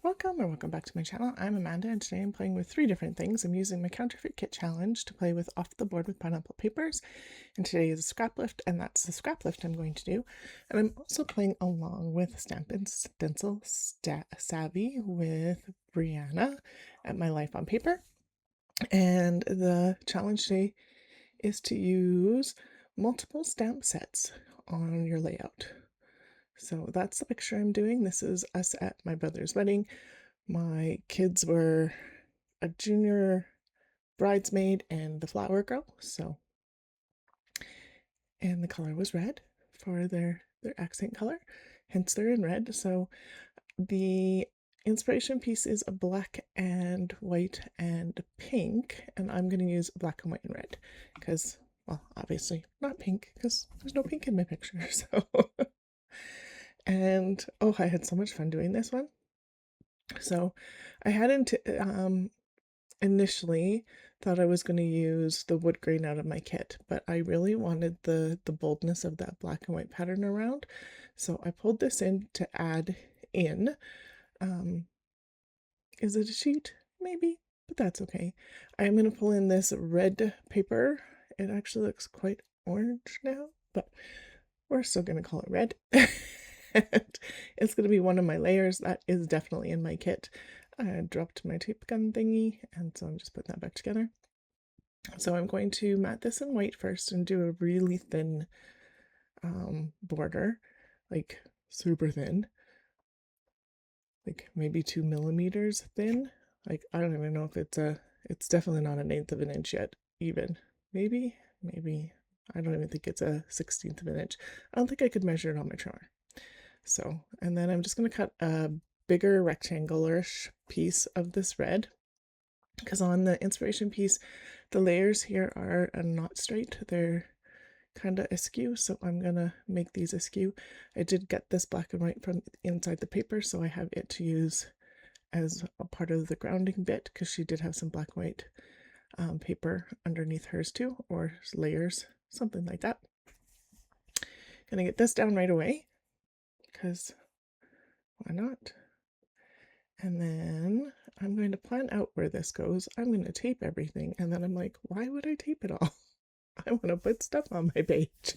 Welcome or welcome back to my channel. I'm Amanda and today I'm playing with three different things. I'm using my Counterfeit Kit Challenge to play with off the board with pineapple papers, and today is a scrap lift, and that's the scrap lift I'm going to do. And I'm also playing along with Stamp and Stencil Savvy with Brianna at My Life on Paper. And the challenge today is to use multiple stamp sets on your layout. So that's the picture I'm doing. This is us at my brother's wedding. My kids were a junior bridesmaid and the flower girl, and the color was red for their accent color, hence they're in red. So the inspiration piece is a black and white and pink, and I'm going to use black and white and red because, well, obviously not pink because there's no pink in my picture. So and oh, I had so much fun doing this one. So I hadn't initially thought I was going to use the wood grain out of my kit, but I really wanted the boldness of that black and white pattern around. So I pulled this in to add in. Is it a sheet? Maybe, but that's okay. I'm going to pull in this red paper. It actually looks quite orange now, but we're still going to call it red. It's going to be one of my layers that is definitely in my kit. I dropped my tape gun thingy, and so I'm just putting that back together. So I'm going to mat this in white first and do a really thin border, like super thin, like maybe 2 millimeters thin. Like I don't even know if it's definitely not 1/8 of an inch yet, even. Maybe, I don't even think it's a 1/16 of an inch. I don't think I could measure it on my trimmer. So, and then I'm just going to cut a bigger rectangular-ish piece of this red, because on the inspiration piece, the layers here are not straight. They're kind of askew, so I'm going to make these askew. I did get this black and white from inside the paper, so I have it to use as a part of the grounding bit, because she did have some black and white paper underneath hers too, or layers, something like that. Gonna get this down right away, because why not? And then I'm going to plan out where this goes. I'm going to tape everything, and then I'm like, why would I tape it all? I want to put stuff on my page.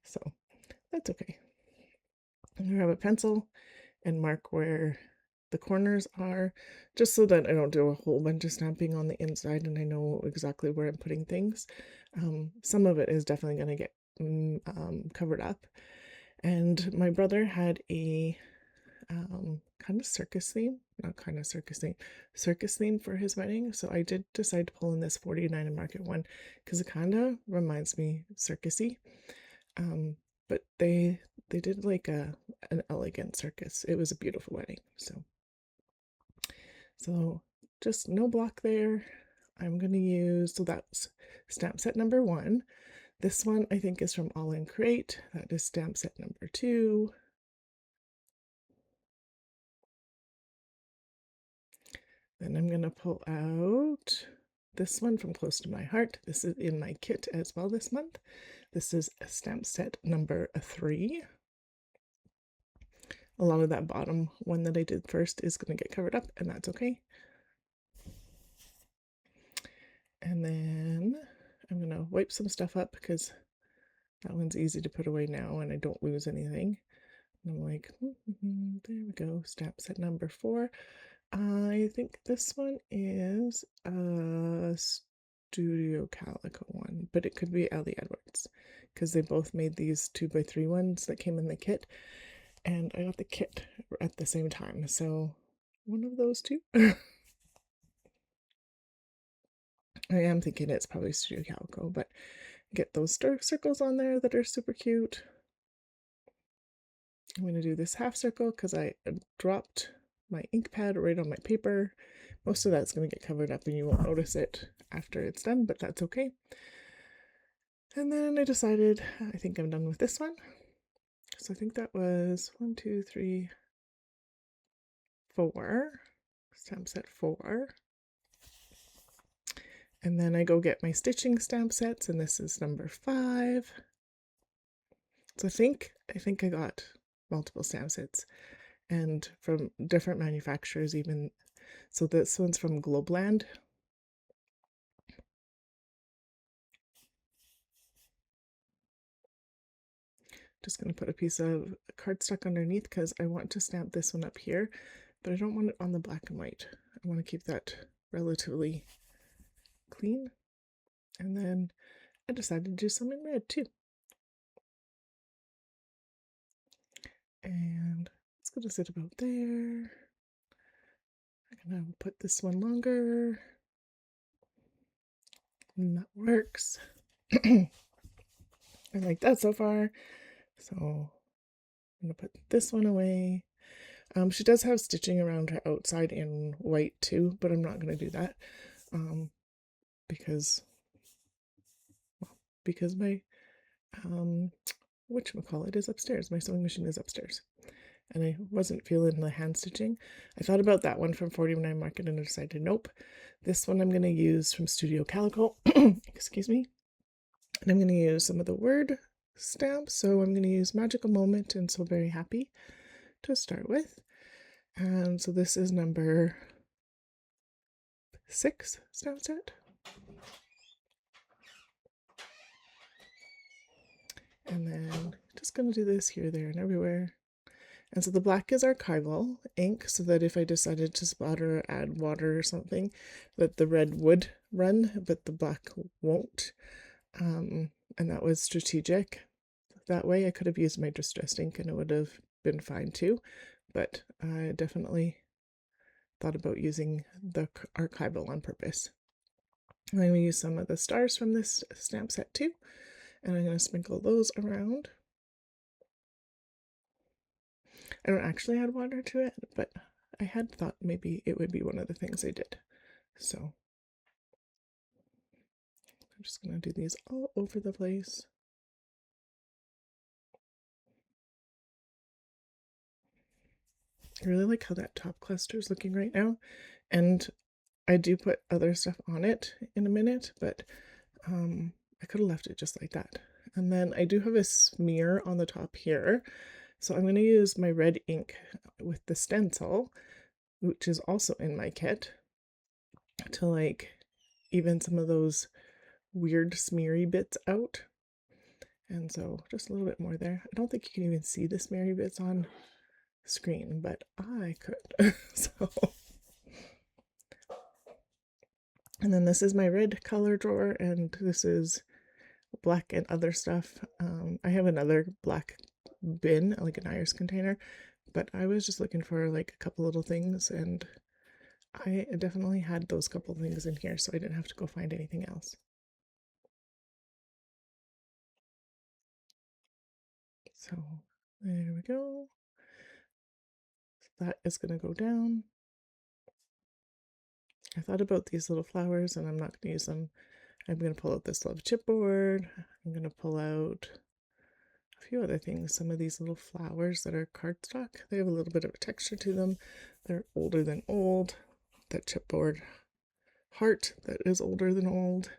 So that's okay. I'm going to grab a pencil and mark where the corners are, just so that I don't do a whole bunch of stamping on the inside and I know exactly where I'm putting things. Some of it is definitely going to get covered up. And my brother had a kind of circus theme, circus theme for his wedding. So I did decide to pull in this 49 and mark it 1 because it kind of reminds me circusy. But they did like an elegant circus. It was a beautiful wedding. So just no block there. I'm going to use, so that's stamp set number 1. This one I think is from All in Crate. That is stamp set number 2. Then I'm going to pull out this one from Close to My Heart. This is in my kit as well this month. This is a stamp set number 3. A lot of that bottom one that I did first is going to get covered up, and that's okay. And then I'm going to wipe some stuff up because that one's easy to put away now and I don't lose anything. And I'm like, there we go, stamp set number 4. I think this one is a Studio Calico one, but it could be Ellie Edwards because they both made these 2x3 ones that came in the kit, and I got the kit at the same time, so one of those two. I am thinking it's probably Studio Calico, but get those circles on there that are super cute. I'm going to do this half circle because I dropped my ink pad right on my paper. Most of that's going to get covered up and you won't notice it after it's done, but that's okay. And then I decided I think I'm done with this one. So I think that was 1, 2, 3, 4. Stamp set 4. And then I go get my stitching stamp sets, and this is number 5. So I think I got multiple stamp sets. and from different manufacturers even. So this one's from Globeland. Just going to put a piece of cardstock underneath because I want to stamp this one up here, but I don't want it on the black and white. I want to keep that relatively clean. And then I decided to do some in red too. And it's going to sit about there. I'm going to put this one longer. And that works. I like that so far. So I'm going to put this one away. She does have stitching around her outside in white too, but I'm not going to do that because my whatchamacallit is upstairs. My sewing machine is upstairs. And I wasn't feeling the hand stitching. I thought about that one from 49 Market and I decided nope. This one I'm going to use from Studio Calico. Excuse me. And I'm going to use some of the word stamps. So I'm going to use Magical Moment and So Very Happy to start with. And so this is number 6 stamp set. And then just going to do this here, there, and everywhere. And so the black is archival ink, so that if I decided to splatter or add water or something, that the red would run, but the black won't. And that was strategic. That way I could have used my distressed ink and it would have been fine too. But I definitely thought about using the archival on purpose. And I'm going to use some of the stars from this stamp set too. And I'm going to sprinkle those around. I don't actually add water to it, but I had thought maybe it would be one of the things I did. So I'm just going to do these all over the place. I really like how that top cluster is looking right now. And I do put other stuff on it in a minute, but I could have left it just like that. And then I do have a smear on the top here. So I'm going to use my red ink with the Stencil, which is also in my kit, to like even some of those weird smeary bits out. And so just a little bit more there. I don't think you can even see the smeary bits on screen, but I could. So, and then this is my red color drawer, and this is black and other stuff. I have another black bin, like an iris container, but I was just looking for like a couple little things, and I definitely had those couple things in here, so I didn't have to go find anything else. So there we go. So that is going to go down. I thought about these little flowers and I'm not going to use them. I'm going to pull out this love chipboard. I'm going to pull out a few other things. Some of these little flowers that are cardstock. They have a little bit of a texture to them. They're older than old. That chipboard heart that is older than old.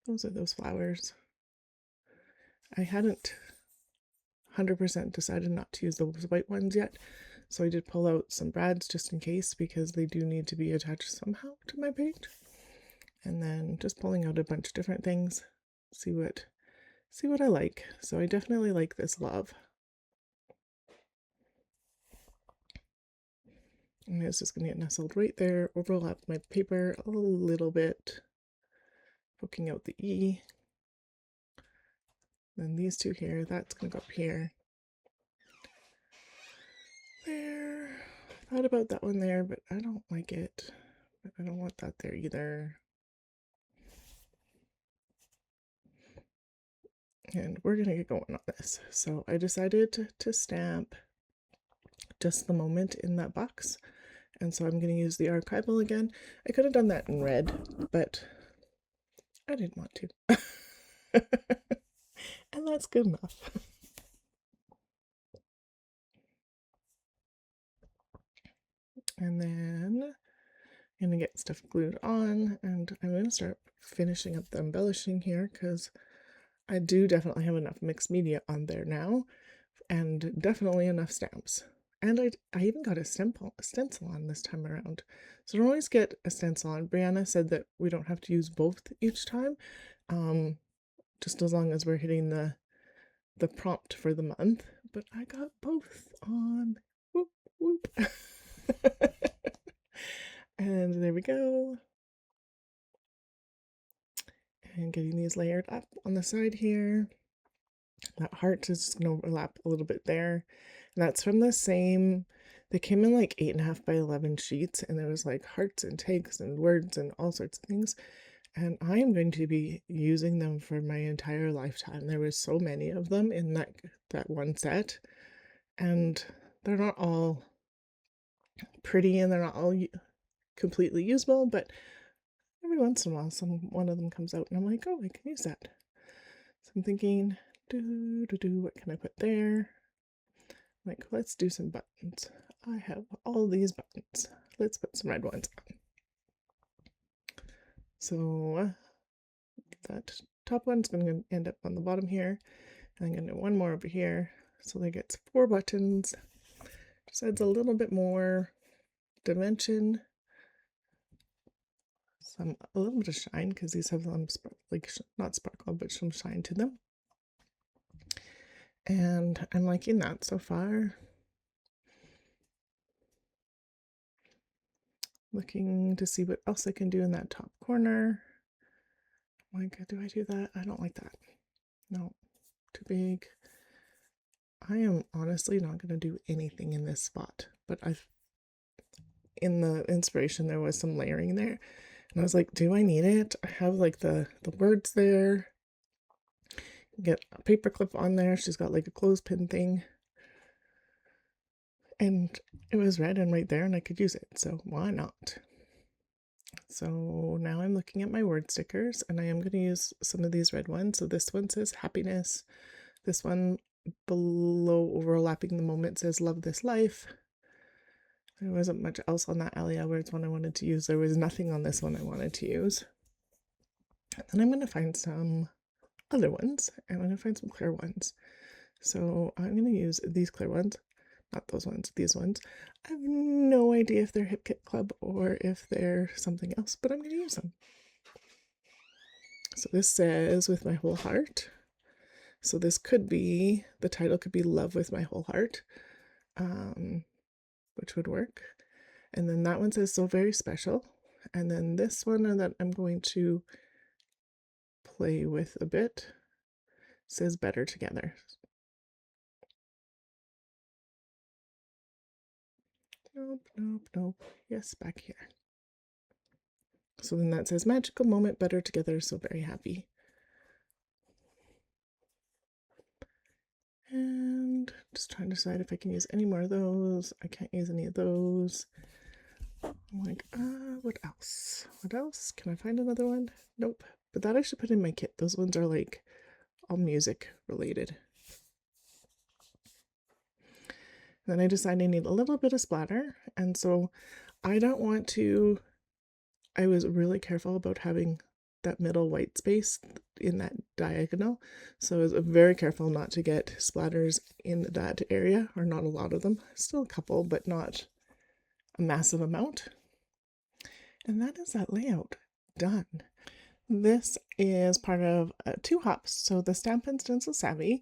Those are those flowers. I hadn't 100% decided not to use those white ones yet, so I did pull out some brads just in case, because they do need to be attached somehow to my page. And then just pulling out a bunch of different things, see what I like. So I definitely like this love. And it's just going to get nestled right there, overlap my paper a little bit, poking out the E. Then these two here, that's going to go up here. There. I thought about that one there, but I don't like it. But I don't want that there either. And we're going to get going on this. So I decided to stamp just the moment in that box. And so I'm going to use the archival again. I could have done that in red, but I didn't want to. And that's good enough. And then I'm going to get stuff glued on, and I'm going to start finishing up the embellishing here because I do definitely have enough mixed media on there now. and definitely enough stamps. And I even got a stencil on this time around. So don't always get a stencil on. Brianna said that we don't have to use both each time, just as long as we're hitting the prompt for the month. But I got both on. Whoop, whoop. And there we go. And getting these layered up on the side here. That heart is just going to overlap a little bit there. And that's from the same, they came in like 8.5 by 11 sheets, and there was like hearts and tags and words and all sorts of things. And I am going to be using them for my entire lifetime. There was so many of them in that one set, and they're not all pretty and they're not all completely usable, but every once in a while one of them comes out and I'm like, oh, I can use that. So I'm thinking, what can I put there? Like, let's do some buttons. I have all these buttons. Let's put some red ones on. So that top one's going to end up on the bottom here. And I'm going to do one more over here. So that gets 4 buttons. Just adds a little bit more dimension. A little bit of shine, because these have some not sparkle, but some shine to them. And I'm liking that so far. Looking to see what else I can do in that top corner. Like, do I do that? I don't like that. No, too big. I am honestly not going to do anything in this spot, but in the inspiration there was some layering there, and I was like, do I need it? I have like the words there. Get a paper clip on there. She's got like a clothespin thing, and it was red and right there, and I could use it, so why not? So now I'm looking at my word stickers, and I am going to use some of these red ones. So this one says happiness. This one below, overlapping the moment, says love this life. There wasn't much else on that Ali Edwards one I wanted to use. There was nothing on this one I wanted to use. And then I'm going to find some other ones. I'm going to find some clear ones. So I'm going to use these clear ones. Not those ones, these ones. I have no idea if they're Hip Kit Club or if they're something else, but I'm going to use them. So this says with my whole heart. So this could be, the title could be Love with My Whole Heart, which would work. And then that one says So Very Special. And then this one that I'm going to play with a bit says Better Together. Nope, nope, nope. Yes, back here. So then that says Magical Moment, Better Together, So Very Happy. And just trying to decide if I can use any more of those. I can't use any of those. I'm like, what else? What else? Can I find another one? Nope. But that I should put in my kit. Those ones are like all music related. Then I decided I need a little bit of splatter. And so I don't want to, I was really careful about having that middle white space in that diagonal. So I was very careful not to get splatters in that area, or not a lot of them. Still a couple, but not a massive amount. And that is that layout done. This is part of 2 hops. So the Stampin' Stencil Savvy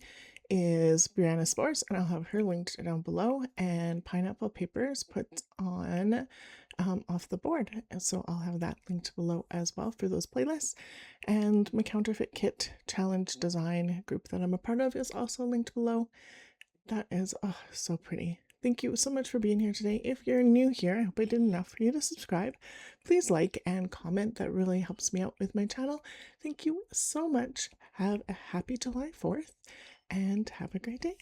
is Brianna Spores, and I'll have her linked down below, and Pineapple Papers put on off the board. So I'll have that linked below as well for those playlists. And my Counterfeit Kit Challenge design group that I'm a part of is also linked below. That is so pretty. Thank you so much for being here today. If you're new here, I hope I did enough for you to subscribe. Please like and comment. That really helps me out with my channel. Thank you so much. Have a happy July 4th and have a great day.